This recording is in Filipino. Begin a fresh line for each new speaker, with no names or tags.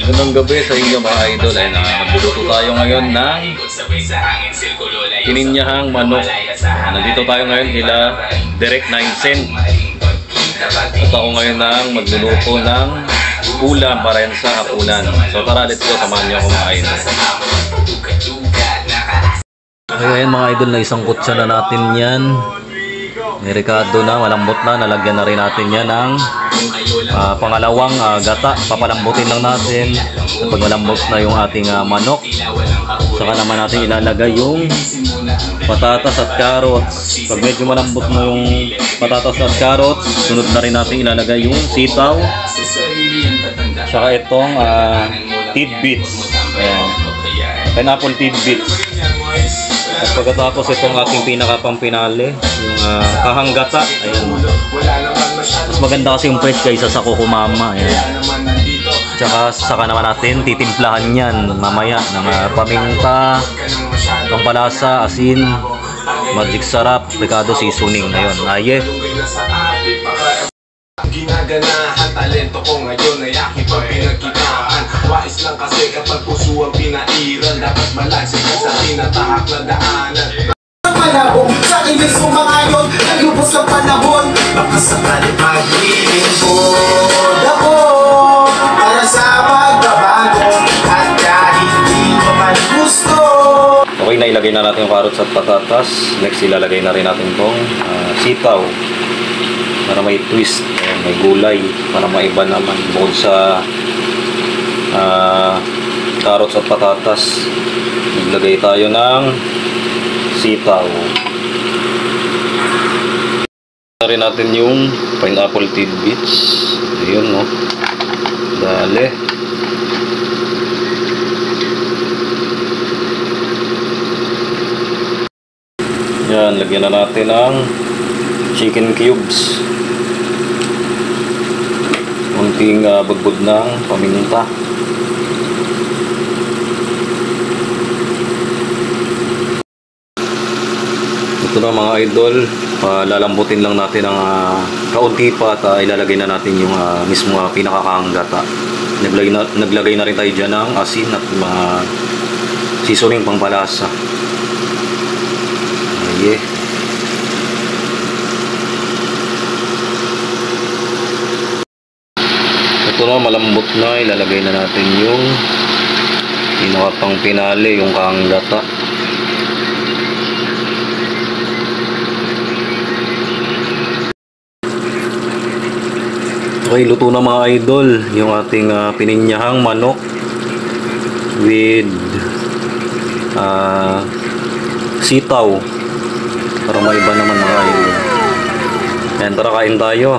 Magandang gabi sa inyo mga idol. Ay magluluto tayo ngayon ng kininyahang manok. Nandito tayo ngayon kila Direct 9 Cent. At ako ngayon ang magluluto ng ulam para yan sa hapunan. So tara, let's go, samahan niyo ako mga idol. Ayan mga idol, na isang kutsa na natin yan. May ricado na, malambot na. Nalagyan na rin natin yan ng pangalawang gata. Papalambutin lang natin. Pag malambot na yung ating manok, saka naman natin ilalagay yung patatas at carrots. Pag medyo malambot na yung patatas at carrots, sunod na rin natin ilalagay yung sitaw, saka itong tidbits. Ayan, pineapple tidbits. At pagkatapos itong ating pinakapampinali, yung kahanggata. Ayan. Mas maganda kasi yung fresh kaysa sa kukumama. Ayan. Tsaka saka naman natin titimplahan yan mamaya ng paminta, pampalasa, asin, magic sarap, ricado seasoning. Ayun, aye.
Ginaganahan talento ko ngayon ay aking pinagkitaan. Wais lang kasi kapag puso ang pinairan, dapat malagsig ka sa tinatahak na daanan. Malabong sa akin may sumangayon, naglubos ang panahon. Baka sakali maglilingkod ako para sa pagbabago, at kahit hindi mo man gusto.
Okay, na ilagay na natin yung carrots at patatas. Next, ilalagay na rin natin itong sitaw para may twist. Ayan, may gulay para maiba naman bukod sa carrots at patatas. Naglagay tayo ng sitaw. Na rin natin yung pineapple tidbits. Ayun, no, dali. Yan, lagyan na natin ng chicken cubes, unting bugbog ng paminta. Ito na mga idol, lalambutin lang natin ang kaunti pa at ilalagay na natin yung mismo pinakakaanggata. Naglagay na rin tayo dyan ng asin at mga seasoning pangpalasa. Aye. Ito na, malambot na. Ilalagay na natin yung pinakapang pinali, yung kaanggata. Okay, luto na mga idol yung ating pininyahang manok with sitaw para maiba naman mga idol. Yan, tara kain tayo.